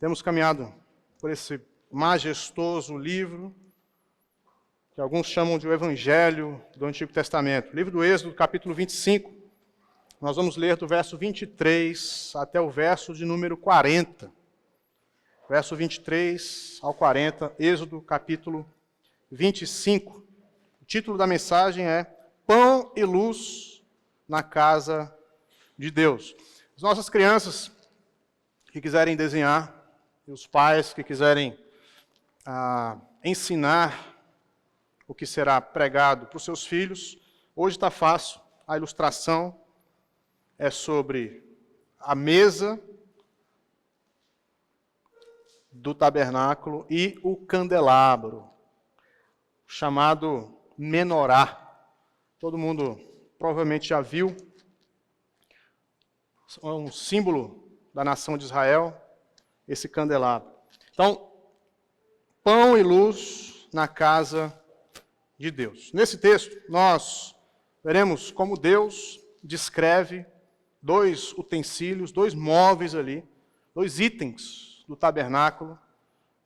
Temos caminhado por esse majestoso livro, que alguns chamam de o Evangelho do Antigo Testamento. Livro do Êxodo, capítulo 25. Nós vamos ler do verso 23 até o verso de número 40. Verso 23 ao 40, Êxodo, capítulo 25. O título da mensagem é Pão e Luz na Casa de Deus. As nossas crianças que quiserem desenhar, e os pais que quiserem ensinar o que será pregado para os seus filhos, hoje está fácil. A ilustração é sobre a mesa do tabernáculo e o candelabro, chamado menorá. Todo mundo provavelmente já viu. É um símbolo da nação de Israel, esse candelabro. Então, pão e luz na casa de Deus. Nesse texto, nós veremos como Deus descreve dois utensílios, dois móveis ali, dois itens do tabernáculo,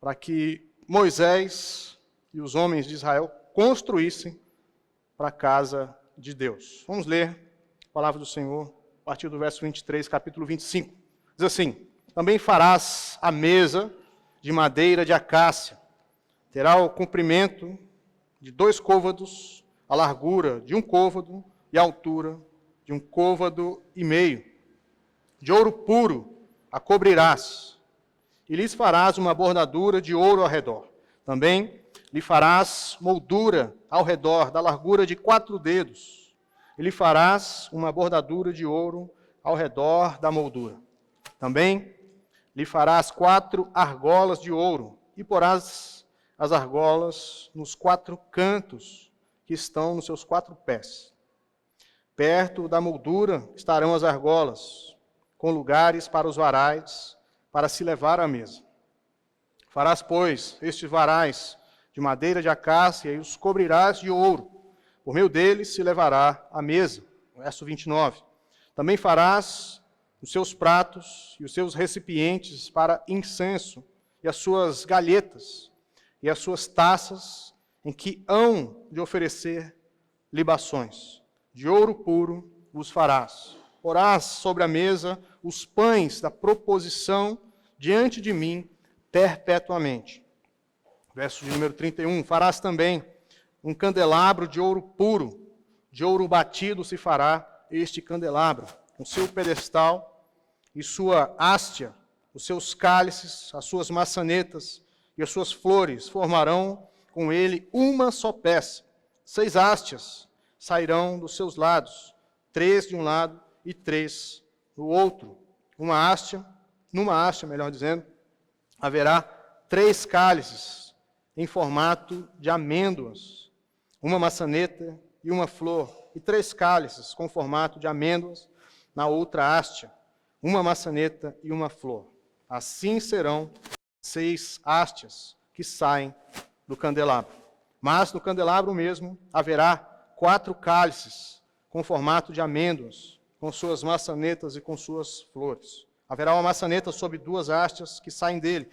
para que Moisés e os homens de Israel construíssem para a casa de Deus. Vamos ler a palavra do Senhor, a partir do verso 23, capítulo 25. Diz assim: também farás a mesa de madeira de acácia. Terá o comprimento de 2 côvados, a largura de 1 côvado e a altura de 1 côvado e meio. De ouro puro a cobrirás, e lhes farás uma bordadura de ouro ao redor. Também lhe farás moldura ao redor da largura de 4 dedos, e lhe farás uma bordadura de ouro ao redor da moldura. Também lhe farás 4 argolas de ouro, e porás as argolas nos 4 cantos que estão nos seus 4 pés. Perto da moldura estarão as argolas, com lugares para os varais, para se levar à mesa. Farás, pois, estes varais de madeira de acácia e os cobrirás de ouro. Por meio deles se levará à mesa. Verso 29. Também farás os seus pratos e os seus recipientes para incenso, e as suas galhetas, e as suas taças, em que hão de oferecer libações. De ouro puro os farás. Porás sobre a mesa os pães da proposição diante de mim perpetuamente. Verso de número 31. Farás também um candelabro de ouro puro, de ouro batido se fará este candelabro, com seu pedestal e sua hastia, os seus cálices, as suas maçanetas e as suas flores formarão com ele uma só peça. 6 hastes sairão dos seus lados, 3 de um lado e 3 do outro. Numa haste, melhor dizendo, haverá 3 cálices em formato de amêndoas, uma maçaneta e uma flor, e 3 cálices com formato de amêndoas na outra haste, uma maçaneta e uma flor. Assim serão 6 hastes que saem do candelabro. Mas no candelabro mesmo haverá 4 cálices com formato de amêndoas, com suas maçanetas e com suas flores. Haverá uma maçaneta sobre 2 hastes que saem dele,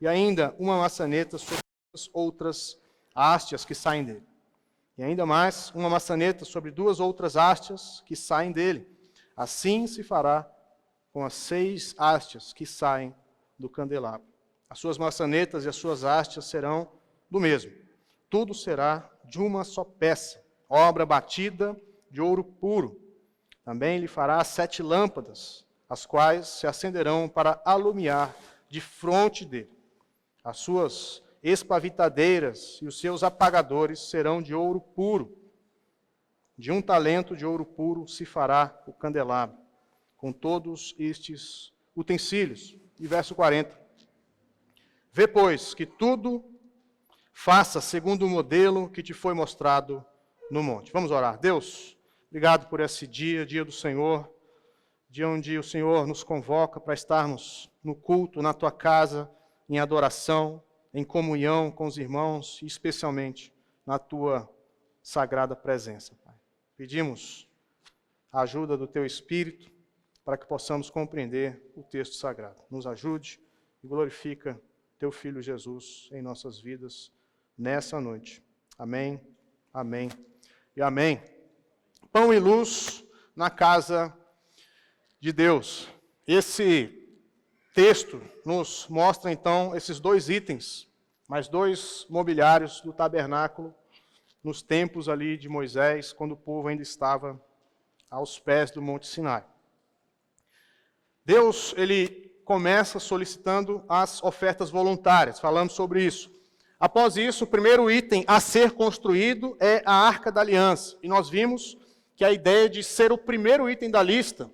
e ainda uma maçaneta sobre 2 outras hastes que saem dele. E ainda mais, uma maçaneta sobre 2 outras hastes que saem dele. Assim se fará com as 6 hastes que saem do candelabro. As suas maçanetas e as suas hastes serão do mesmo. Tudo será de uma só peça, obra batida de ouro puro. Também lhe fará 7 lâmpadas, as quais se acenderão para alumiar de fronte dele. As suas espavitadeiras e os seus apagadores serão de ouro puro. De 1 talento de ouro puro se fará o candelabro, com todos estes utensílios. E verso 40. Vê, pois, que tudo faça segundo o modelo que te foi mostrado no monte. Vamos orar. Deus, obrigado por esse dia, dia do Senhor, dia onde o Senhor nos convoca para estarmos no culto, na tua casa, em adoração, em comunhão com os irmãos, e especialmente na tua sagrada presença, Pai. Pedimos a ajuda do teu Espírito para que possamos compreender o texto sagrado. Nos ajude, e glorifica teu Filho Jesus em nossas vidas nessa noite. Amém, amém e amém. Pão e luz na casa de Deus. Esse texto nos mostra então esses dois itens, mais dois mobiliários do tabernáculo nos tempos ali de Moisés, quando o povo ainda estava aos pés do Monte Sinai. Deus, ele começa solicitando as ofertas voluntárias, falando sobre isso. Após isso, o primeiro item a ser construído é a Arca da Aliança. E nós vimos que a ideia de ser o primeiro item da lista,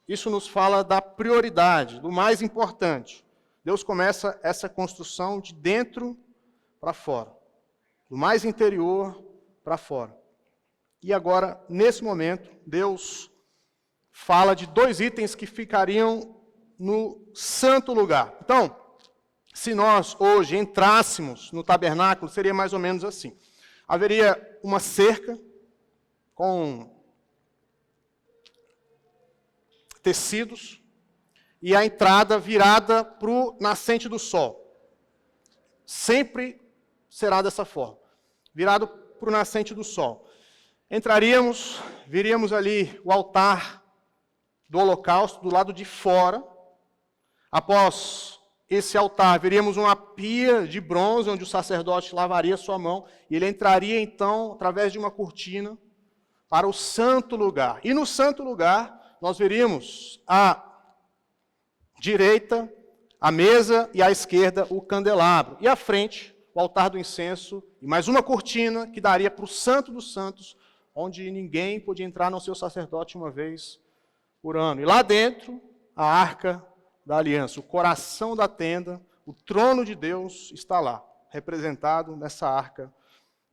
isso nos fala da prioridade, do mais importante. Deus começa essa construção de dentro para fora, do mais interior para fora. E agora, nesse momento, Deus fala de dois itens que ficariam no santo lugar. Então, se nós hoje entrássemos no tabernáculo, seria mais ou menos assim. Haveria uma cerca com tecidos e a entrada virada para o nascente do sol. Sempre será dessa forma, virado para o nascente do sol. Entraríamos, viríamos ali o altar do holocausto do lado de fora. Após esse altar, veríamos uma pia de bronze, onde o sacerdote lavaria sua mão, e ele entraria então, através de uma cortina, para o santo lugar. E no santo lugar, nós veríamos à direita a mesa e à esquerda o candelabro. E à frente, o altar do incenso, e mais uma cortina que daria para o Santo dos Santos, onde ninguém podia entrar, a não ser o sacerdote uma vez por ano. E lá dentro, a Arca da Aliança, o coração da tenda, o trono de Deus está lá, representado nessa Arca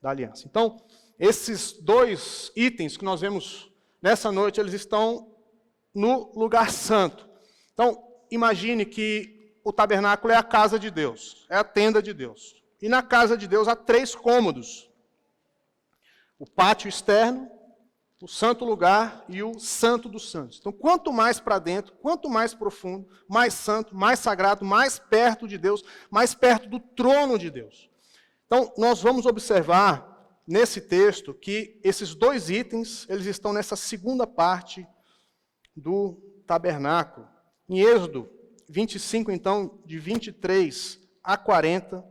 da Aliança. Então, esses dois itens que nós vemos nessa noite, eles estão no lugar santo. Então, imagine que o tabernáculo é a casa de Deus, é a tenda de Deus. E na casa de Deus há 3 cômodos: o pátio externo, o santo lugar e o santo dos santos. Então, quanto mais para dentro, quanto mais profundo, mais santo, mais sagrado, mais perto de Deus, mais perto do trono de Deus. Então, nós vamos observar nesse texto que esses dois itens, eles estão nessa segunda parte do tabernáculo. Em Êxodo 25, então, de 23 a 40,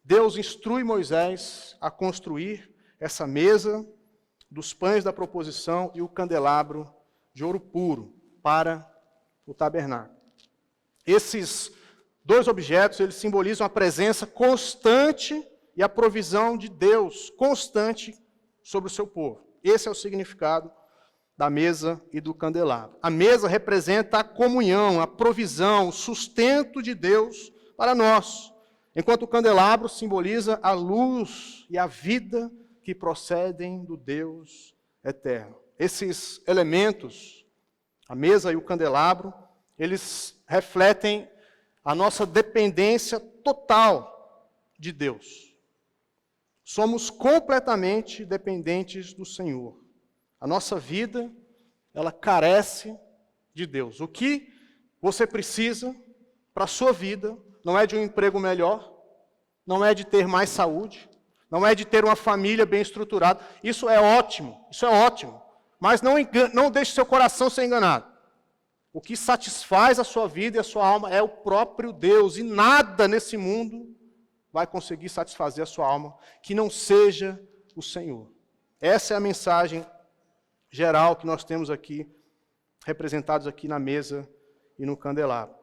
Deus instrui Moisés a construir essa mesa dos pães da proposição e o candelabro de ouro puro para o tabernáculo. Esses dois objetos, eles simbolizam a presença constante e a provisão de Deus constante sobre o seu povo. Esse é o significado da mesa e do candelabro. A mesa representa a comunhão, a provisão, o sustento de Deus para nós, enquanto o candelabro simboliza a luz e a vida que procedem do Deus eterno. Esses elementos, a mesa e o candelabro, eles refletem a nossa dependência total de Deus. Somos completamente dependentes do Senhor. A nossa vida, ela carece de Deus. O que você precisa para a sua vida não é de um emprego melhor, não é de ter mais saúde, não é de ter uma família bem estruturada. Isso é ótimo, mas não deixe seu coração ser enganado. O que satisfaz a sua vida e a sua alma é o próprio Deus, e nada nesse mundo vai conseguir satisfazer a sua alma que não seja o Senhor. Essa é a mensagem geral que nós temos aqui, representados aqui na mesa e no candelabro.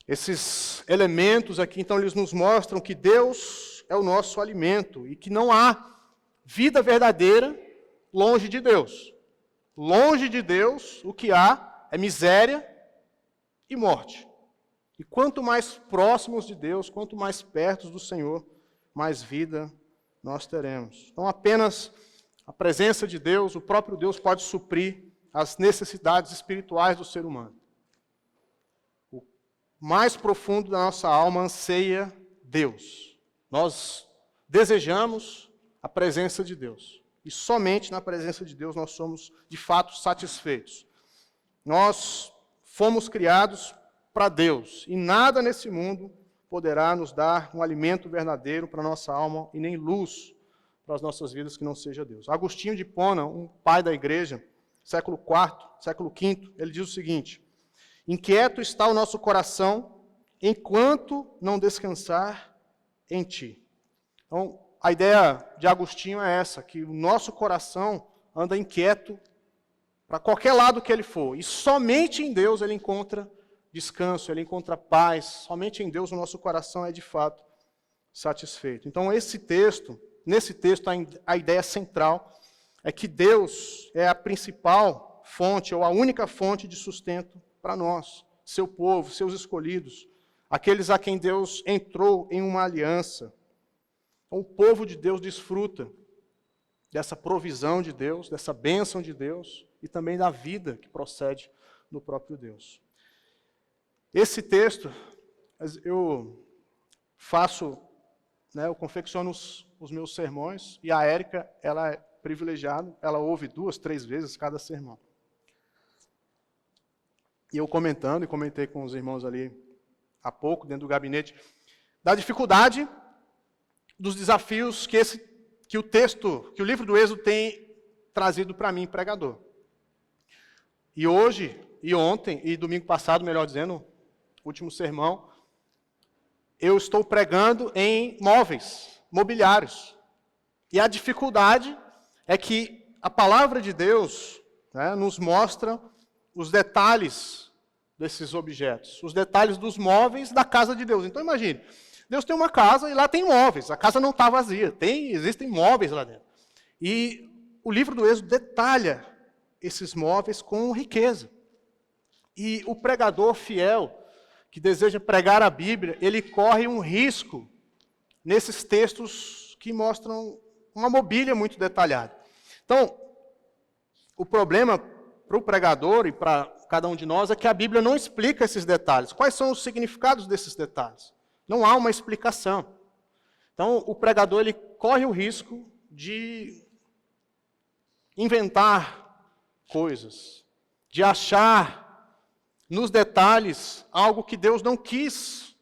Esses elementos aqui, então, eles nos mostram que Deus é o nosso alimento e que não há vida verdadeira longe de Deus. Longe de Deus, o que há é miséria e morte. E quanto mais próximos de Deus, quanto mais perto do Senhor, mais vida nós teremos. Então, apenas a presença de Deus, o próprio Deus, pode suprir as necessidades espirituais do ser humano. O mais profundo da nossa alma anseia Deus. Nós desejamos a presença de Deus. E somente na presença de Deus nós somos, de fato, satisfeitos. Nós fomos criados para Deus, e nada nesse mundo poderá nos dar um alimento verdadeiro para a nossa alma e nem luz para as nossas vidas que não seja Deus. Agostinho de Hipona, um pai da igreja, século IV, século V, ele diz o seguinte: inquieto está o nosso coração enquanto não descansar em ti. Então, a ideia de Agostinho é essa, que o nosso coração anda inquieto para qualquer lado que ele for, e somente em Deus ele encontra descanso, ele encontra paz, somente em Deus o nosso coração é de fato satisfeito. Então, nesse texto, a ideia central é que Deus é a principal fonte, ou a única fonte de sustento para nós, seu povo, seus escolhidos, aqueles a quem Deus entrou em uma aliança. Então, o povo de Deus desfruta dessa provisão de Deus, dessa bênção de Deus, e também da vida que procede do próprio Deus. Esse texto, eu confecciono os meus sermões, e a Érica, ela é privilegiada, ela ouve 2, 3 vezes cada sermão. E eu comentei com os irmãos ali há pouco, dentro do gabinete, da dificuldade, dos desafios que o livro do Êxodo tem trazido para mim, pregador. E hoje, e ontem, e domingo passado, melhor dizendo, último sermão, eu estou pregando em móveis, mobiliários. E a dificuldade é que a palavra de Deus, nos mostra os detalhes desses objetos, os detalhes dos móveis da casa de Deus. Então imagine, Deus tem uma casa e lá tem móveis, a casa não está vazia, existem móveis lá dentro. E o livro do Êxodo detalha esses móveis com riqueza. E o pregador fiel, que deseja pregar a Bíblia, ele corre um risco nesses textos que mostram uma mobília muito detalhada. Então, o problema para o pregador e para cada um de nós é que a Bíblia não explica esses detalhes. Quais são os significados desses detalhes? Não há uma explicação. Então, o pregador ele corre o risco de inventar coisas, de achar nos detalhes algo que Deus não quis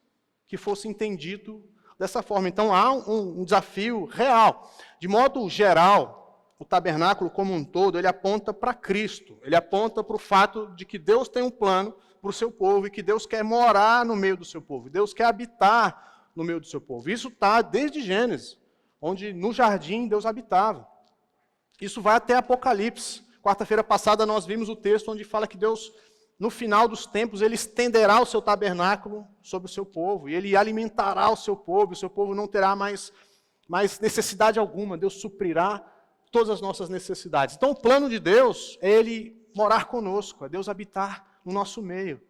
que fosse entendido dessa forma. Então, há um desafio real. De modo geral, o tabernáculo como um todo, ele aponta para Cristo. Ele aponta para o fato de que Deus tem um plano para o seu povo e que Deus quer morar no meio do seu povo. Deus quer habitar no meio do seu povo. Isso está desde Gênesis, onde no jardim Deus habitava. Isso vai até Apocalipse. Quarta-feira passada nós vimos o texto onde fala que Deus, no final dos tempos, ele estenderá o seu tabernáculo sobre o seu povo, e ele alimentará o seu povo não terá mais necessidade alguma, Deus suprirá todas as nossas necessidades. Então o plano de Deus é ele morar conosco, é Deus habitar no nosso meio,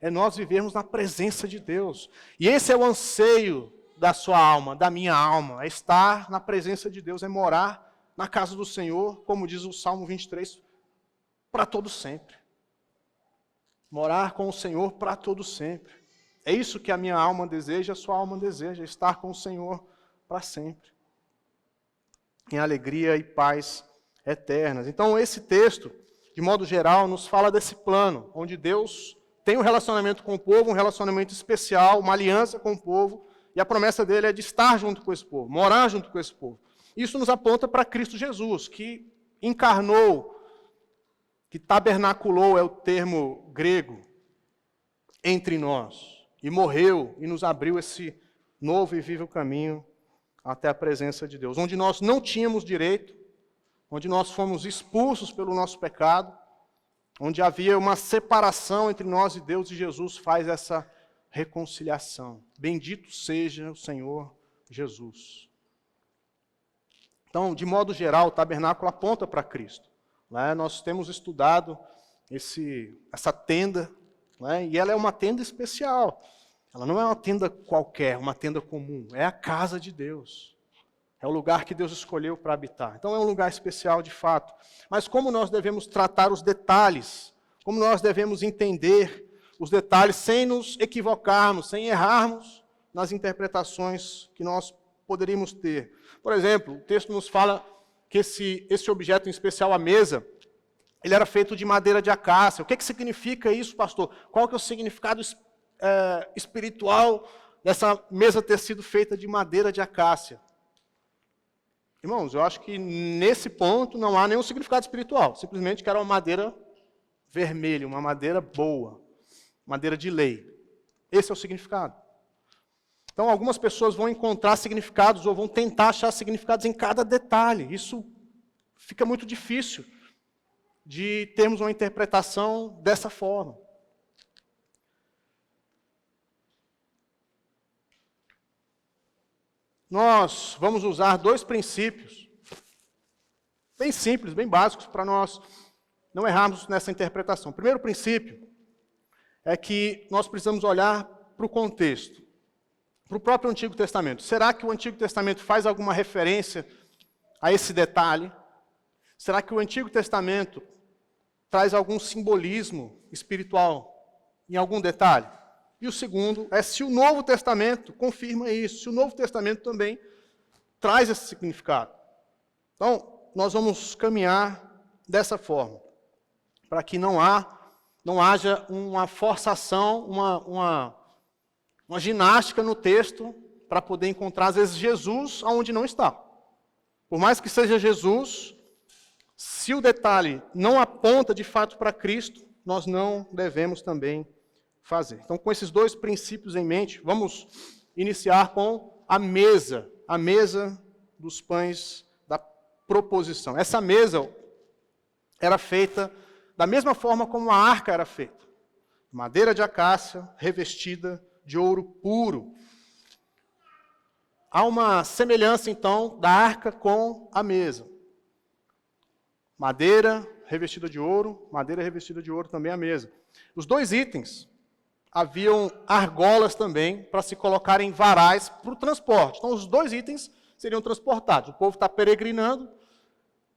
é nós vivermos na presença de Deus. E esse é o anseio da sua alma, da minha alma, é estar na presença de Deus, é morar na casa do Senhor, como diz o Salmo 23, para todo sempre. Morar com o Senhor para todo sempre. É isso que a minha alma deseja, a sua alma deseja, estar com o Senhor para sempre. Em alegria e paz eternas. Então, esse texto, de modo geral, nos fala desse plano, onde Deus tem um relacionamento com o povo, um relacionamento especial, uma aliança com o povo, e a promessa dele é de estar junto com esse povo, morar junto com esse povo. Isso nos aponta para Cristo Jesus, que encarnou, que tabernaculou, é o termo grego, entre nós, e morreu e nos abriu esse novo e vivo caminho até a presença de Deus, onde nós não tínhamos direito, onde nós fomos expulsos pelo nosso pecado, onde havia uma separação entre nós e Deus, e Jesus faz essa reconciliação. Bendito seja o Senhor Jesus. Então, de modo geral, o tabernáculo aponta para Cristo. Nós temos estudado essa tenda, e ela é uma tenda especial. Ela não é uma tenda qualquer, uma tenda comum. É a casa de Deus. É o lugar que Deus escolheu para habitar. Então é um lugar especial de fato. Mas como nós devemos tratar os detalhes? Como nós devemos entender os detalhes sem nos equivocarmos, sem errarmos nas interpretações que nós poderíamos ter? Por exemplo, o texto nos fala que esse objeto em especial, a mesa, ele era feito de madeira de acácia. O que significa isso, pastor? Qual que é o significado espiritual dessa mesa ter sido feita de madeira de acácia? Irmãos, eu acho que nesse ponto não há nenhum significado espiritual. Simplesmente que era uma madeira vermelha, uma madeira boa, madeira de lei. Esse é o significado. Então, algumas pessoas vão encontrar significados ou vão tentar achar significados em cada detalhe. Isso fica muito difícil de termos uma interpretação dessa forma. Nós vamos usar dois princípios bem simples, bem básicos, para nós não errarmos nessa interpretação. O primeiro princípio é que nós precisamos olhar para o contexto, para o próprio Antigo Testamento. Será que o Antigo Testamento faz alguma referência a esse detalhe? Será que o Antigo Testamento traz algum simbolismo espiritual em algum detalhe? E o segundo é se o Novo Testamento confirma isso, se o Novo Testamento também traz esse significado. Então, nós vamos caminhar dessa forma, para que não haja uma forçação, uma ginástica no texto, para poder encontrar, às vezes, Jesus onde não está. Por mais que seja Jesus, se o detalhe não aponta de fato para Cristo, nós não devemos também fazer. Então, com esses dois princípios em mente, vamos iniciar com a mesa dos pães da proposição. Essa mesa era feita da mesma forma como a arca era feita. Madeira de acácia, revestida de ouro puro. Há uma semelhança, então, da arca com a mesa. Madeira revestida de ouro, madeira revestida de ouro também a mesa. Os dois itens, haviam argolas também para se colocar em varais para o transporte. Então, os dois itens seriam transportados. O povo está peregrinando,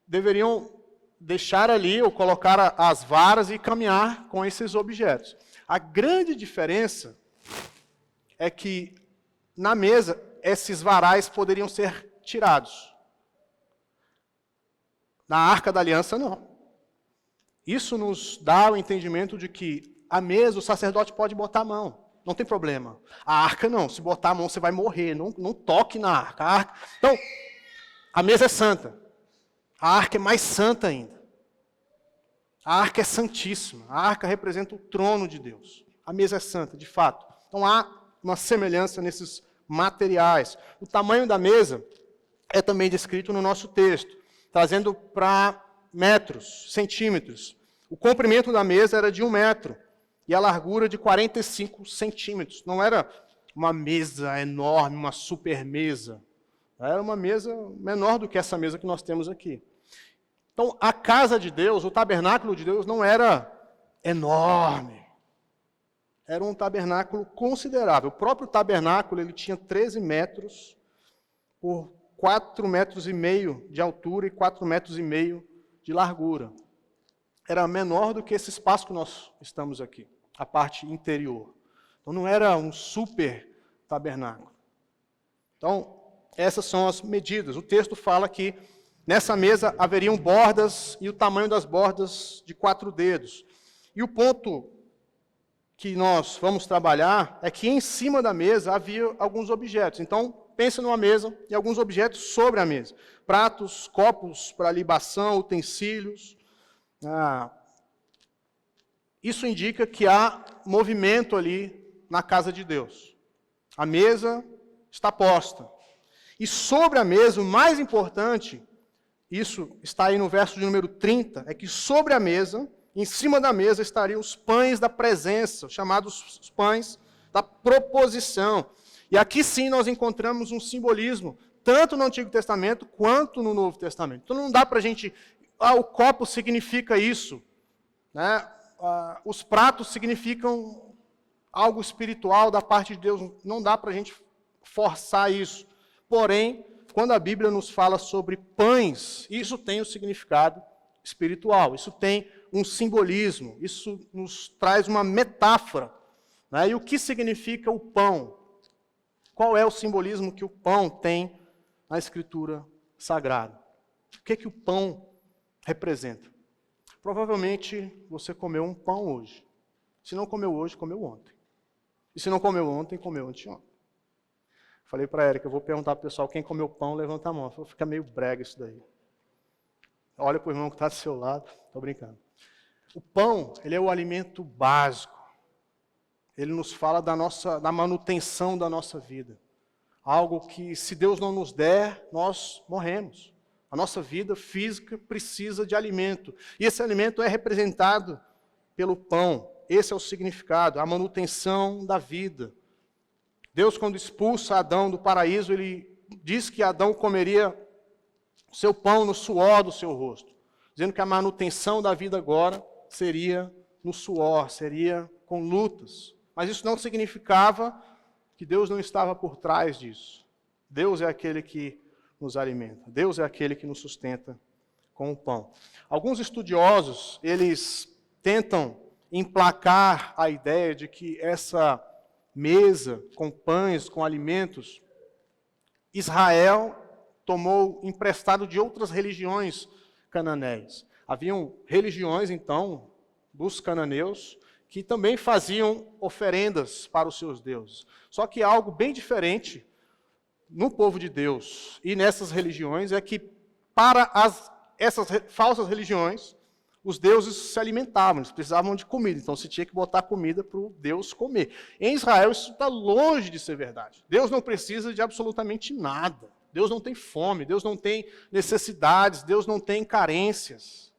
deveriam deixar ali ou colocar as varas e caminhar com esses objetos. A grande diferença é que na mesa esses varais poderiam ser tirados. Na Arca da Aliança, não. Isso nos dá o entendimento de que a mesa, o sacerdote pode botar a mão, não tem problema. A arca não, se botar a mão você vai morrer, não toque na arca. Então, a mesa é santa. A arca é mais santa ainda. A arca é santíssima. A arca representa o trono de Deus. A mesa é santa, de fato. Então há uma semelhança nesses materiais. O tamanho da mesa é também descrito no nosso texto, trazendo para metros, centímetros. O comprimento da mesa era de 1 metro. E a largura de 45 centímetros. Não era uma mesa enorme, uma super mesa. Era uma mesa menor do que essa mesa que nós temos aqui. Então, a casa de Deus, o tabernáculo de Deus, não era enorme. Era um tabernáculo considerável. O próprio tabernáculo ele tinha 13 metros por 4,5 metros de altura e 4,5 metros de largura. Era menor do que esse espaço que nós estamos aqui. A parte interior. Então não era um super tabernáculo. Então, essas são as medidas. O texto fala que nessa mesa haveriam bordas e o tamanho das bordas de 4 dedos. E o ponto que nós vamos trabalhar é que em cima da mesa havia alguns objetos. Então, pense numa mesa e alguns objetos sobre a mesa. Pratos, copos para libação, utensílios. Isso indica que há movimento ali na casa de Deus. A mesa está posta. E sobre a mesa, o mais importante, isso está aí no verso de número 30, é que sobre a mesa, em cima da mesa, estariam os pães da presença, chamados os pães da proposição. E aqui sim nós encontramos um simbolismo, tanto no Antigo Testamento quanto no Novo Testamento. Então não dá para a gente, o copo significa isso, né? Os pratos significam algo espiritual da parte de Deus. Não dá para a gente forçar isso. Porém, quando a Bíblia nos fala sobre pães, isso tem um significado espiritual. Isso tem um simbolismo. Isso nos traz uma metáfora. Né? E o que significa o pão? Qual é o simbolismo que o pão tem na Escritura Sagrada? O que o pão representa? Provavelmente você comeu um pão hoje. Se não comeu hoje, comeu ontem. E se não comeu ontem, comeu anteontem. Falei para a Érica, eu vou perguntar para o pessoal, quem comeu pão, levanta a mão. Fica meio brega isso daí. Olha para o irmão que está do seu lado. Estou brincando. O pão, ele é o alimento básico. Ele nos fala da manutenção da nossa vida. Algo que, se Deus não nos der, nós morremos. A nossa vida física precisa de alimento. E esse alimento é representado pelo pão. Esse é o significado, a manutenção da vida. Deus, quando expulsa Adão do paraíso, ele diz que Adão comeria o seu pão no suor do seu rosto. Dizendo que a manutenção da vida agora seria no suor, seria com lutas. Mas isso não significava que Deus não estava por trás disso. Deus é aquele que nos alimenta. Deus é aquele que nos sustenta com o pão. Alguns estudiosos, eles tentam emplacar a ideia de que essa mesa com pães, com alimentos, Israel tomou emprestado de outras religiões cananeias. Haviam religiões, então, dos cananeus, que também faziam oferendas para os seus deuses. Só que algo bem diferente no povo de Deus e nessas religiões é que para essas falsas religiões, os deuses se alimentavam, eles precisavam de comida, então se tinha que botar comida para o Deus comer. Em Israel isso está longe de ser verdade. Deus não precisa de absolutamente nada. Deus não tem fome, Deus não tem necessidades, Deus não tem carências.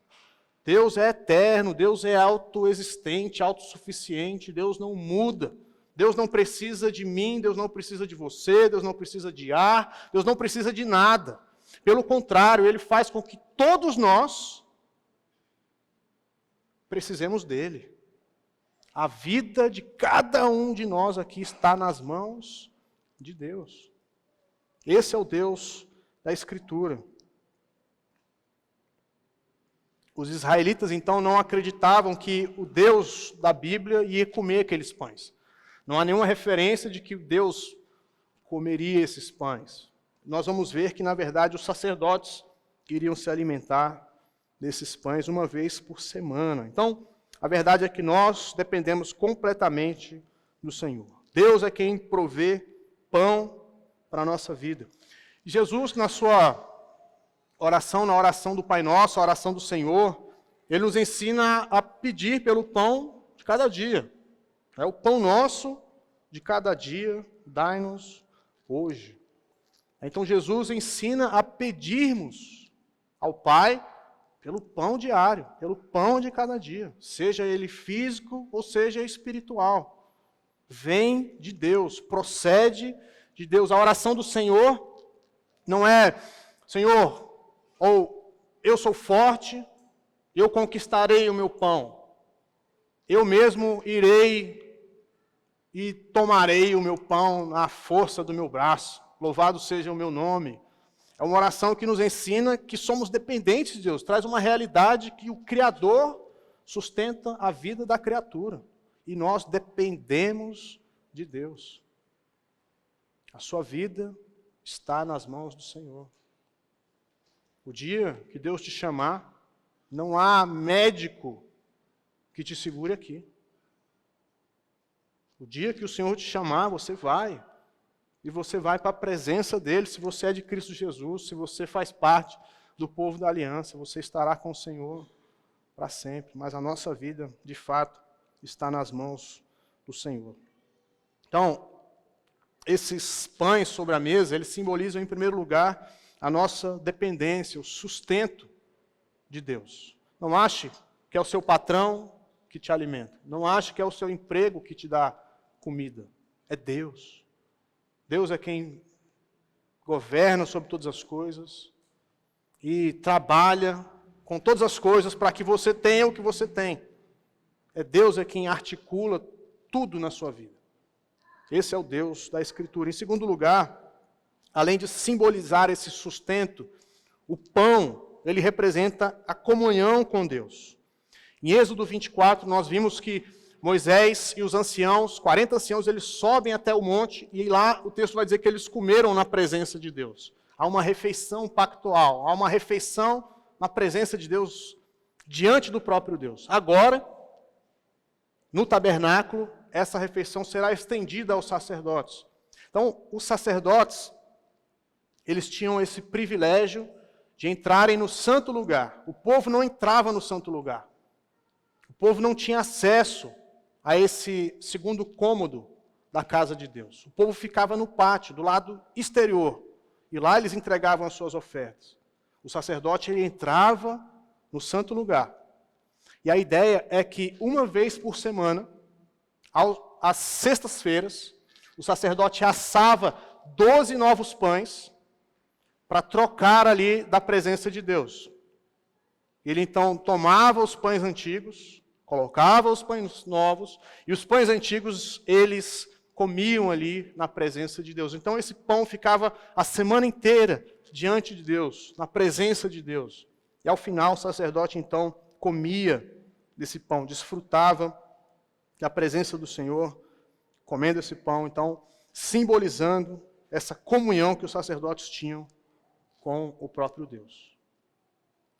Deus é eterno, Deus é autoexistente, autossuficiente, Deus não muda. Deus não precisa de mim, Deus não precisa de você, Deus não precisa de ar, Deus não precisa de nada. Pelo contrário, Ele faz com que todos nós precisemos dEle. A vida de cada um de nós aqui está nas mãos de Deus. Esse é o Deus da Escritura. Os israelitas, então, não acreditavam que o Deus da Bíblia ia comer aqueles pães. Não há nenhuma referência de que Deus comeria esses pães. Nós vamos ver que, na verdade, os sacerdotes iriam se alimentar desses pães uma vez por semana. Então, a verdade é que nós dependemos completamente do Senhor. Deus é quem provê pão para a nossa vida. E Jesus, na sua oração, na oração do Pai Nosso, a oração do Senhor, Ele nos ensina a pedir pelo pão de cada dia. É o pão nosso de cada dia, dai-nos hoje. Então Jesus ensina a pedirmos ao Pai pelo pão diário, pelo pão de cada dia, seja ele físico ou seja espiritual. Vem de Deus, procede de Deus. A oração do Senhor não é, Senhor, ou eu sou forte, eu conquistarei o meu pão. Eu mesmo irei e tomarei o meu pão na força do meu braço. Louvado seja o meu nome. É uma oração que nos ensina que somos dependentes de Deus. Traz uma realidade que o Criador sustenta a vida da criatura. E nós dependemos de Deus. A sua vida está nas mãos do Senhor. O dia que Deus te chamar, não há médico que te segure aqui. O dia que o Senhor te chamar, você vai. E você vai para a presença dEle. Se você é de Cristo Jesus, se você faz parte do povo da aliança, você estará com o Senhor para sempre. Mas a nossa vida, de fato, está nas mãos do Senhor. Então, esses pães sobre a mesa, eles simbolizam, em primeiro lugar, a nossa dependência, o sustento de Deus. Não ache que é o seu patrão que te alimenta. Não ache que é o seu emprego que te dá comida. É Deus. Deus é quem governa sobre todas as coisas e trabalha com todas as coisas para que você tenha o que você tem. Deus é quem articula tudo na sua vida. Esse é o Deus da Escritura. Em segundo lugar, além de simbolizar esse sustento, o pão, ele representa a comunhão com Deus. Em Êxodo 24, nós vimos que Moisés e os anciãos, 40 anciãos, eles sobem até o monte e lá o texto vai dizer que eles comeram na presença de Deus. Há uma refeição pactual, há uma refeição na presença de Deus, diante do próprio Deus. Agora, no tabernáculo, essa refeição será estendida aos sacerdotes. Então, os sacerdotes, eles tinham esse privilégio de entrarem no santo lugar. O povo não entrava no santo lugar. O povo não tinha acesso a esse segundo cômodo da casa de Deus. O povo ficava no pátio, do lado exterior, e lá eles entregavam as suas ofertas. O sacerdote ele entrava no santo lugar. E a ideia é que uma vez por semana, às sextas-feiras, o sacerdote assava 12 novos pães para trocar ali da presença de Deus. Ele então tomava os pães antigos, colocava os pães novos, e os pães antigos eles comiam ali na presença de Deus. Então esse pão ficava a semana inteira diante de Deus, na presença de Deus. E ao final o sacerdote então comia desse pão, desfrutava da presença do Senhor, comendo esse pão, então simbolizando essa comunhão que os sacerdotes tinham com o próprio Deus.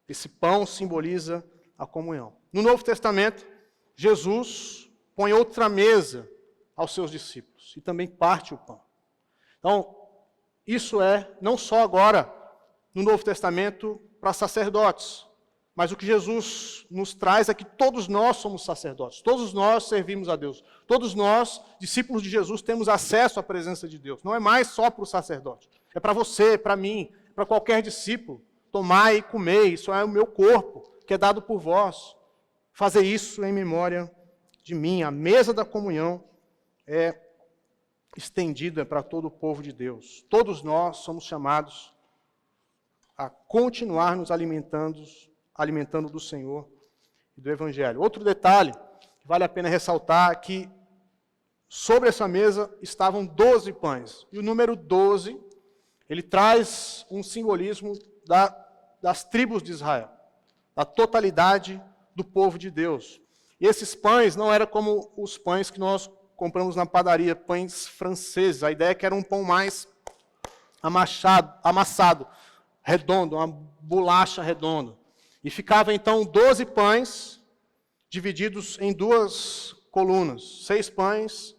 Esse pão simboliza a comunhão. No Novo Testamento, Jesus põe outra mesa aos seus discípulos e também parte o pão. Então, isso é não só agora no Novo Testamento para sacerdotes, mas o que Jesus nos traz é que todos nós somos sacerdotes, todos nós servimos a Deus, todos nós, discípulos de Jesus, temos acesso à presença de Deus. Não é mais só para o sacerdote, é para você, para mim, para qualquer discípulo. Tomar e comer, isso é o meu corpo, que é dado por vós. Fazer isso em memória de mim. A mesa da comunhão é estendida para todo o povo de Deus. Todos nós somos chamados a continuar nos alimentando do Senhor e do Evangelho. Outro detalhe que vale a pena ressaltar é que sobre essa mesa estavam 12 pães. E o número 12, ele traz um simbolismo das tribos de Israel, da totalidade do povo de Deus. E esses pães não eram como os pães que nós compramos na padaria, pães franceses. A ideia é que era um pão mais amassado, redondo, uma bolacha redonda. E ficava então 12 pães divididos em duas colunas. 6 pães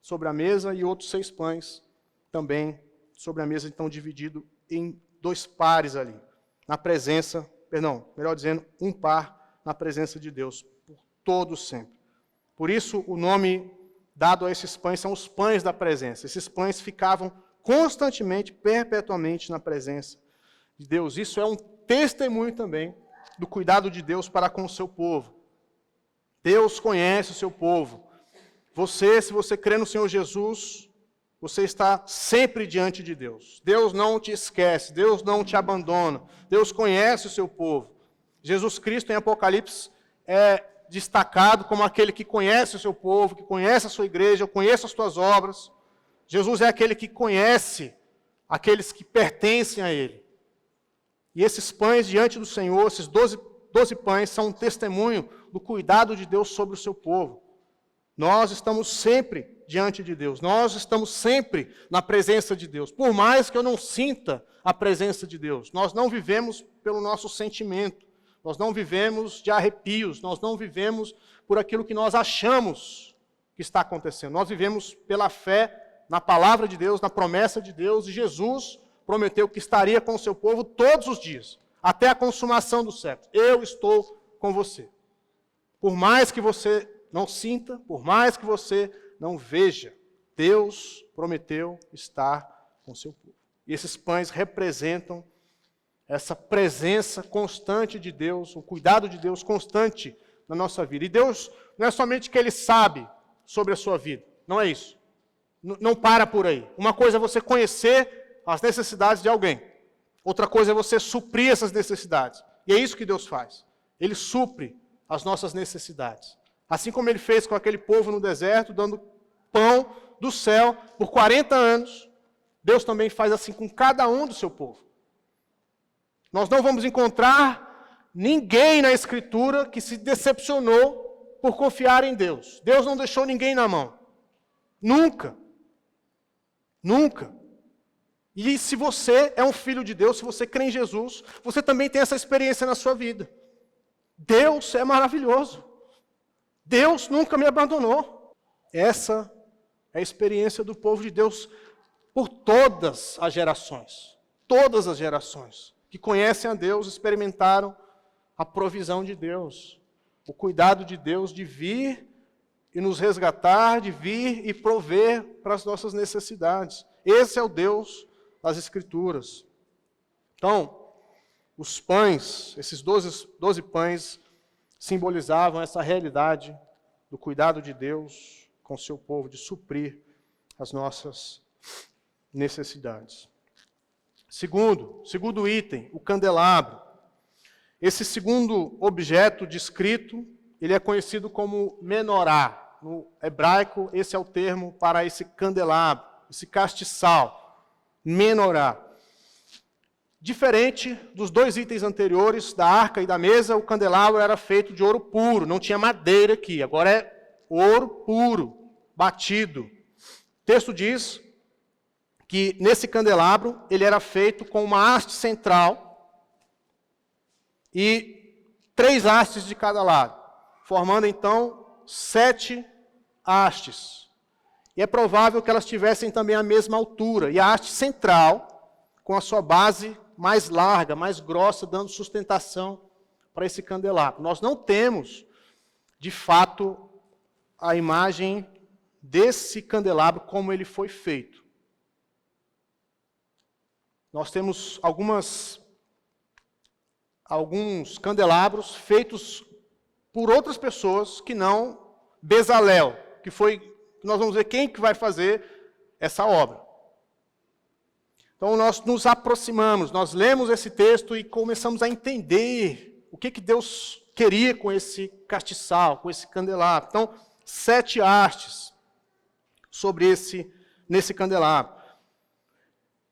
sobre a mesa e outros 6 pães também sobre a mesa, então dividido em 2 pares ali. Na presença, melhor dizendo, um par na presença de Deus, por todos sempre. Por isso o nome dado a esses pães são os pães da presença. Esses pães ficavam constantemente, perpetuamente na presença de Deus. Isso é um testemunho também do cuidado de Deus para com o seu povo. Deus conhece o seu povo. Você, se você crê no Senhor Jesus, você está sempre diante de Deus. Deus não te esquece, Deus não te abandona. Deus conhece o seu povo. Jesus Cristo, em Apocalipse, é destacado como aquele que conhece o seu povo, que conhece a sua igreja, conhece as suas obras. Jesus é aquele que conhece aqueles que pertencem a Ele. E esses pães diante do Senhor, esses 12 pães, são um testemunho do cuidado de Deus sobre o seu povo. Nós estamos sempre diante de Deus. Nós estamos sempre na presença de Deus. Por mais que eu não sinta a presença de Deus, nós não vivemos pelo nosso sentimento. Nós não vivemos de arrepios. Nós não vivemos por aquilo que nós achamos que está acontecendo. Nós vivemos pela fé na palavra de Deus, na promessa de Deus. E Jesus prometeu que estaria com o seu povo todos os dias, até a consumação do século. Eu estou com você. Por mais que você não sinta, por mais que você não veja, Deus prometeu estar com o seu povo. E esses pães representam essa presença constante de Deus, o cuidado de Deus constante na nossa vida. E Deus não é somente que Ele sabe sobre a sua vida, não é isso. Não para por aí. Uma coisa é você conhecer as necessidades de alguém. Outra coisa é você suprir essas necessidades. E é isso que Deus faz. Ele supre as nossas necessidades. Assim como Ele fez com aquele povo no deserto, dando pão do céu por 40 anos, Deus também faz assim com cada um do seu povo. Nós não vamos encontrar ninguém na Escritura que se decepcionou por confiar em Deus. Deus não deixou ninguém na mão. Nunca. Nunca. E se você é um filho de Deus, se você crê em Jesus, você também tem essa experiência na sua vida. Deus é maravilhoso. Deus nunca me abandonou. Essa é a experiência do povo de Deus por todas as gerações. Todas as gerações que conhecem a Deus experimentaram a provisão de Deus, o cuidado de Deus de vir e nos resgatar, de vir e prover para as nossas necessidades. Esse é o Deus das Escrituras. Então, os pães, esses 12 pães, simbolizavam essa realidade do cuidado de Deus com o seu povo, de suprir as nossas necessidades. Segundo item, o candelabro. Esse segundo objeto descrito, ele é conhecido como menorá. No hebraico, esse é o termo para esse candelabro, esse castiçal, menorá. Diferente dos dois itens anteriores, da arca e da mesa, o candelabro era feito de ouro puro, não tinha madeira aqui, agora é ouro puro, batido. O texto diz que nesse candelabro ele era feito com uma haste central e 3 hastes de cada lado, formando então 7 hastes. E é provável que elas tivessem também a mesma altura, e a haste central, com a sua base mais larga, mais grossa, dando sustentação para esse candelabro. Nós não temos, de fato, a imagem desse candelabro como ele foi feito. Nós temos alguns candelabros feitos por outras pessoas que não Bezalel, que nós vamos ver quem que vai fazer essa obra. Então nós nos aproximamos, nós lemos esse texto e começamos a entender o que Deus queria com esse castiçal, com esse candelabro. Então, 7 hastes nesse candelabro.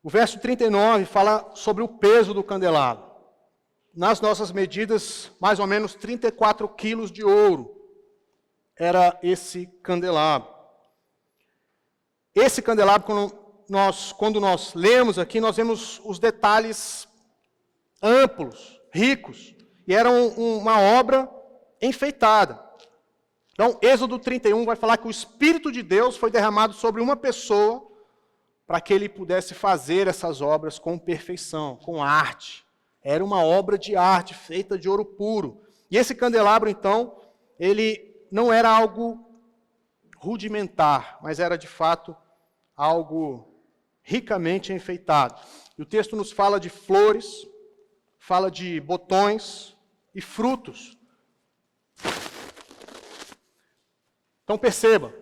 O verso 39 fala sobre o peso do candelabro. Nas nossas medidas, mais ou menos 34 quilos de ouro era esse candelabro. Esse candelabro, quando nós lemos aqui, nós vemos os detalhes amplos, ricos, e era uma obra enfeitada. Então, Êxodo 31 vai falar que o Espírito de Deus foi derramado sobre uma pessoa para que ele pudesse fazer essas obras com perfeição, com arte. Era uma obra de arte, feita de ouro puro. E esse candelabro, então, ele não era algo rudimentar, mas era, de fato, algo ricamente enfeitado. E o texto nos fala de flores, fala de botões e frutos. Então perceba,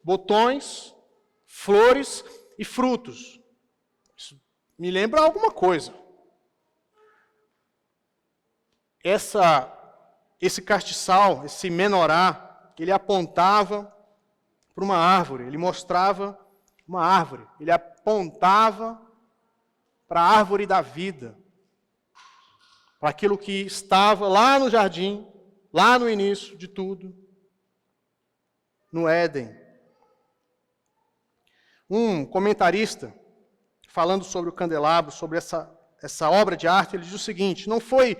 botões, flores e frutos. Isso me lembra alguma coisa. Esse castiçal, esse menorá, ele apontava para uma árvore, ele mostrava uma árvore, ele apontava para a árvore da vida, para aquilo que estava lá no jardim, lá no início de tudo, no Éden. Um comentarista, falando sobre o candelabro, sobre essa obra de arte, ele diz o seguinte: não foi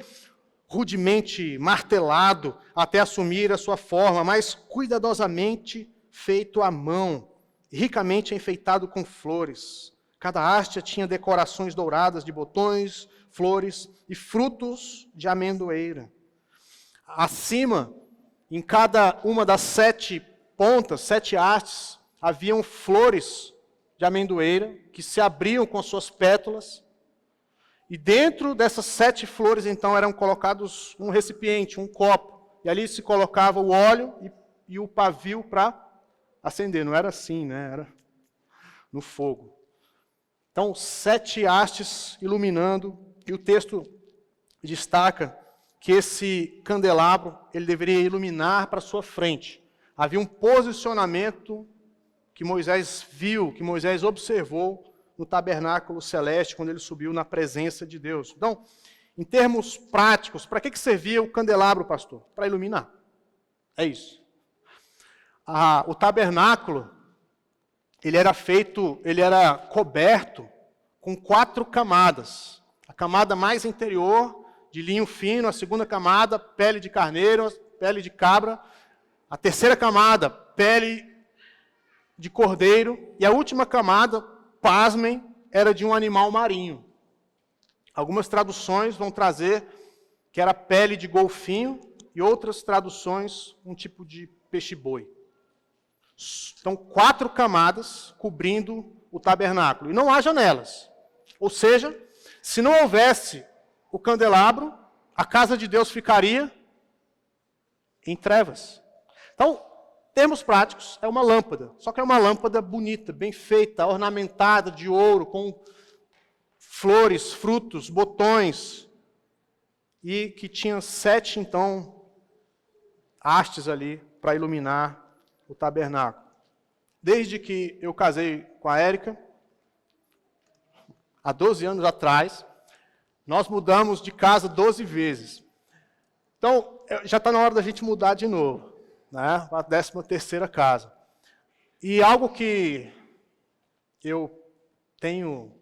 rudemente martelado até assumir a sua forma, mas cuidadosamente feito à mão, ricamente enfeitado com flores. Cada haste tinha decorações douradas de botões, flores e frutos de amendoeira. Acima, em cada uma das 7 pontas, 7 hastes, haviam flores de amendoeira que se abriam com suas pétalas. E dentro dessas 7 flores, então, eram colocados um recipiente, um copo. E ali se colocava o óleo e o pavio para acender. Não era assim, né? Era no fogo. Então, 7 hastes iluminando. E o texto destaca que esse candelabro, ele deveria iluminar para sua frente. Havia um posicionamento que Moisés viu, que Moisés observou no tabernáculo celeste, quando ele subiu na presença de Deus. Então, em termos práticos, para que servia o candelabro, pastor? Para iluminar. É isso. O tabernáculo, ele era coberto com 4 camadas. A camada mais interior, de linho fino, a segunda camada, pele de carneiro, pele de cabra, A terceira camada, pele de cordeiro. E a última camada, pasmem, era de um animal marinho. Algumas traduções vão trazer que era pele de golfinho e outras traduções um tipo de peixe-boi. Então, 4 camadas cobrindo o tabernáculo. E não há janelas. Ou seja, se não houvesse o candelabro, a casa de Deus ficaria em trevas. Então, termos práticos, é uma lâmpada. Só que é uma lâmpada bonita, bem feita, ornamentada de ouro, com flores, frutos, botões. E que tinha 7, então, hastes ali para iluminar o tabernáculo. Desde que eu casei com a Érica, há 12 anos atrás, nós mudamos de casa 12 vezes. Então, já está na hora da gente mudar de novo, né? Para a 13ª casa. E algo que eu tenho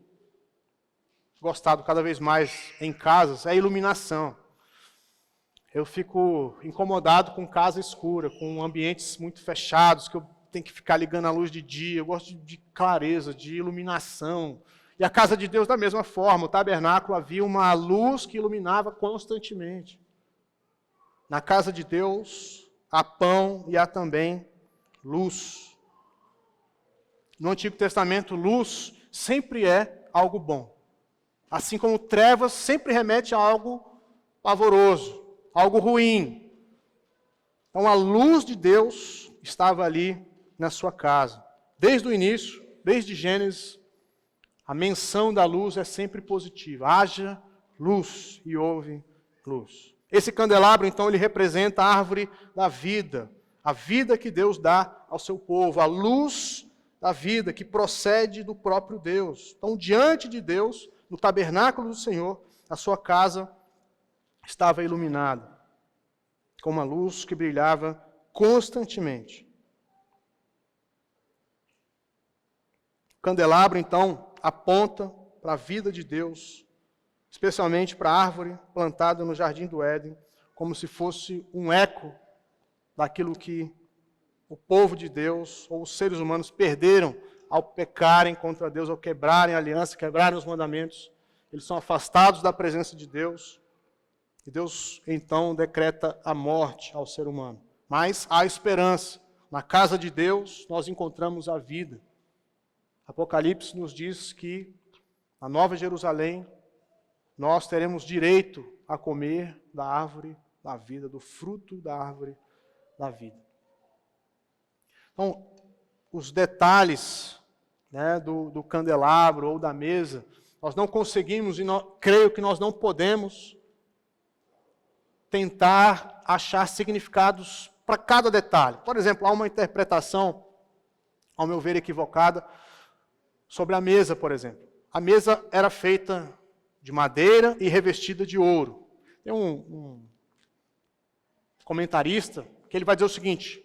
gostado cada vez mais em casas é a iluminação. Eu fico incomodado com casa escura, com ambientes muito fechados, que eu tenho que ficar ligando a luz de dia. Eu gosto de clareza, de iluminação. E a casa de Deus da mesma forma. O tabernáculo havia uma luz que iluminava constantemente. Na casa de Deus há pão e há também luz. No Antigo Testamento, luz sempre é algo bom. Assim como trevas sempre remete a algo pavoroso, algo ruim. Então a luz de Deus estava ali na sua casa. Desde o início, desde Gênesis, a menção da luz é sempre positiva. Haja luz e houve luz. Esse candelabro, então, ele representa a árvore da vida. A vida que Deus dá ao seu povo. A luz da vida que procede do próprio Deus. Então, diante de Deus, no tabernáculo do Senhor, a sua casa estava iluminada com uma luz que brilhava constantemente. O candelabro, então, aponta para a vida de Deus, especialmente para a árvore plantada no Jardim do Éden, como se fosse um eco daquilo que o povo de Deus, ou os seres humanos, perderam ao pecarem contra Deus, ao quebrarem a aliança, quebrarem os mandamentos. Eles são afastados da presença de Deus, e Deus, então, decreta a morte ao ser humano. Mas há esperança. Na casa de Deus, nós encontramos a vida. Apocalipse nos diz que na Nova Jerusalém nós teremos direito a comer da árvore da vida, do fruto da árvore da vida. Então, os detalhes, né, do candelabro ou da mesa, nós não conseguimos, e creio que nós não podemos tentar achar significados para cada detalhe. Por exemplo, há uma interpretação, ao meu ver, equivocada, sobre a mesa, por exemplo. A mesa era feita de madeira e revestida de ouro. Tem um comentarista que ele vai dizer o seguinte: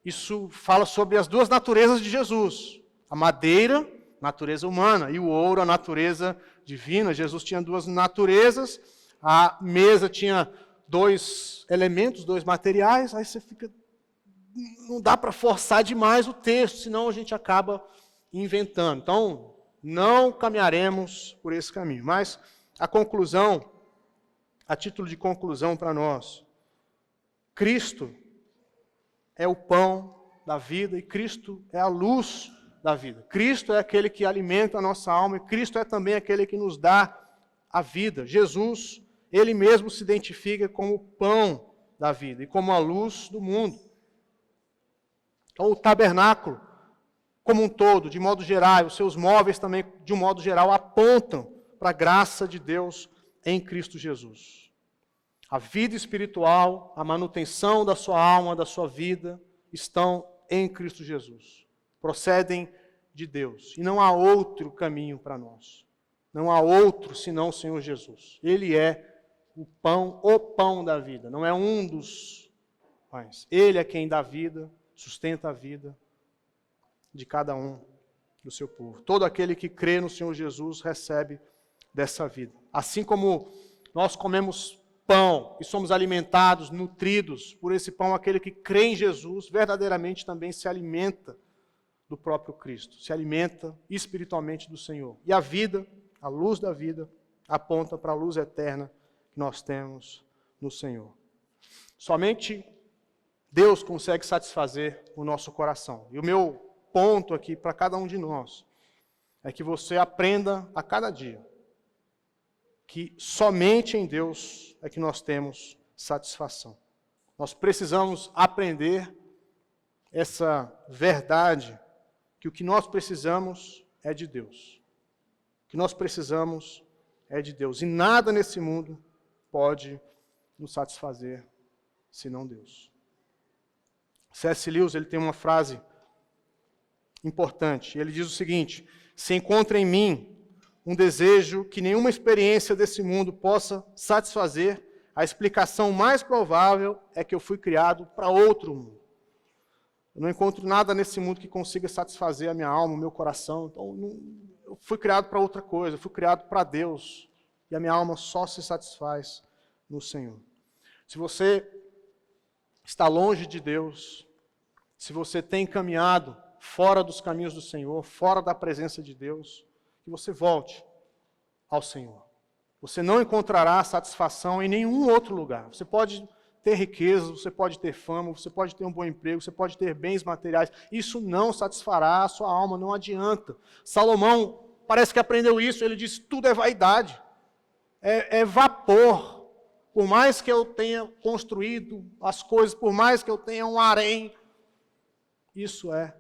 isso fala sobre as duas naturezas de Jesus. A madeira, natureza humana, e o ouro, a natureza divina. Jesus tinha duas naturezas, a mesa tinha 2 elementos, 2 materiais, aí você fica... Não dá para forçar demais o texto, senão a gente acaba inventando. Então, não caminharemos por esse caminho. Mas a conclusão, a título de conclusão para nós, Cristo é o pão da vida e Cristo é a luz da vida. Cristo é aquele que alimenta a nossa alma e Cristo é também aquele que nos dá a vida. Jesus, ele mesmo se identifica como o pão da vida e como a luz do mundo. Então, o tabernáculo, como um todo, de modo geral, os seus móveis também, de um modo geral, apontam para a graça de Deus em Cristo Jesus. A vida espiritual, a manutenção da sua alma, da sua vida, estão em Cristo Jesus. Procedem de Deus. E não há outro caminho para nós. Não há outro senão o Senhor Jesus. Ele é o pão da vida. Não é um dos pães. Ele é quem dá vida, sustenta a vida de cada um do seu povo. Todo aquele que crê no Senhor Jesus recebe dessa vida. Assim como nós comemos pão e somos alimentados, nutridos por esse pão, aquele que crê em Jesus, verdadeiramente também se alimenta do próprio Cristo, se alimenta espiritualmente do Senhor. E a vida, a luz da vida, aponta para a luz eterna que nós temos no Senhor. Somente Deus consegue satisfazer o nosso coração. E o meu ponto aqui para cada um de nós é que você aprenda a cada dia que somente em Deus é que nós temos satisfação. Nós precisamos aprender essa verdade, que o que nós precisamos é de Deus. O que nós precisamos é de Deus. E nada nesse mundo pode nos satisfazer senão Deus. C.S. Lewis, ele tem uma frase importante. Ele diz o seguinte: se encontra em mim um desejo que nenhuma experiência desse mundo possa satisfazer, a explicação mais provável é que eu fui criado para outro mundo. Eu não encontro nada nesse mundo que consiga satisfazer a minha alma, o meu coração. Então, eu fui criado para outra coisa, eu fui criado para Deus. E a minha alma só se satisfaz no Senhor. Se você está longe de Deus, se você tem caminhado fora dos caminhos do Senhor, fora da presença de Deus, que você volte ao Senhor. Você não encontrará satisfação em nenhum outro lugar. Você pode ter riqueza, você pode ter fama, você pode ter um bom emprego, você pode ter bens materiais. Isso não satisfará a sua alma, não adianta. Salomão parece que aprendeu isso, ele diz: tudo é vaidade, é vapor. Por mais que eu tenha construído as coisas, por mais que eu tenha um harém, isso é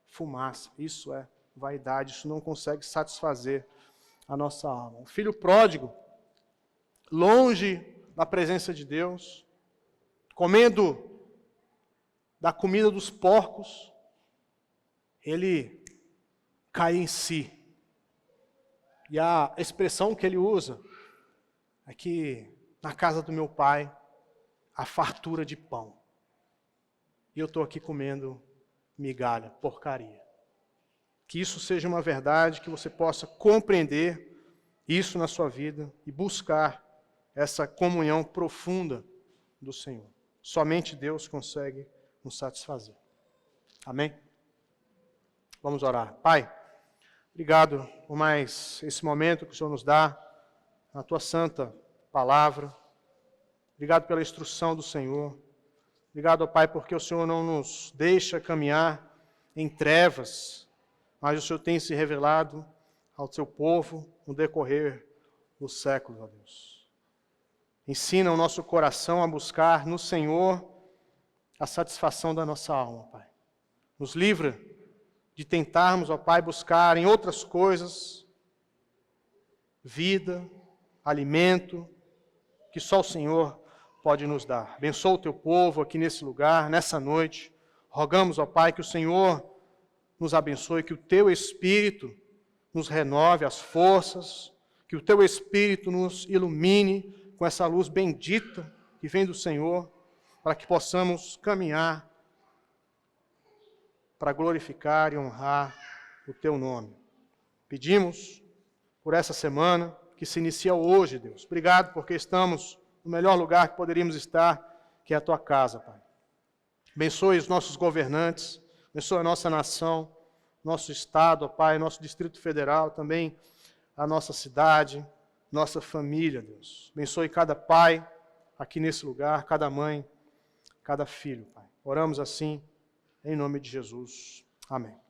fumaça, isso é vaidade, isso não consegue satisfazer a nossa alma. O filho pródigo, longe da presença de Deus, comendo da comida dos porcos, ele cai em si. E a expressão que ele usa é que na casa do meu pai há fartura de pão. E eu estou aqui comendo migalha, porcaria. Que isso seja uma verdade, que você possa compreender isso na sua vida e buscar essa comunhão profunda do Senhor. Somente Deus consegue nos satisfazer. Amém? Vamos orar. Pai, obrigado por mais esse momento que o Senhor nos dá na Tua santa palavra. Obrigado pela instrução do Senhor. Obrigado, ó Pai, porque o Senhor não nos deixa caminhar em trevas, mas o Senhor tem se revelado ao Seu povo no decorrer dos séculos, ó Deus. Ensina o nosso coração a buscar no Senhor a satisfação da nossa alma, Pai. Nos livra de tentarmos, ó Pai, buscar em outras coisas vida, alimento, que só o Senhor pode nos dar. Abençoa o Teu povo aqui nesse lugar, nessa noite. Rogamos, ó Pai, que o Senhor nos abençoe, que o Teu Espírito nos renove as forças, que o Teu Espírito nos ilumine com essa luz bendita que vem do Senhor, para que possamos caminhar para glorificar e honrar o Teu nome. Pedimos por essa semana que se inicia hoje, Deus. Obrigado porque estamos no melhor lugar que poderíamos estar, que é a Tua casa, Pai. Abençoe os nossos governantes, abençoe a nossa nação, nosso estado, ó Pai, nosso Distrito Federal, também a nossa cidade, nossa família, Deus. Abençoe cada pai aqui nesse lugar, cada mãe, cada filho, Pai. Oramos assim, em nome de Jesus. Amém.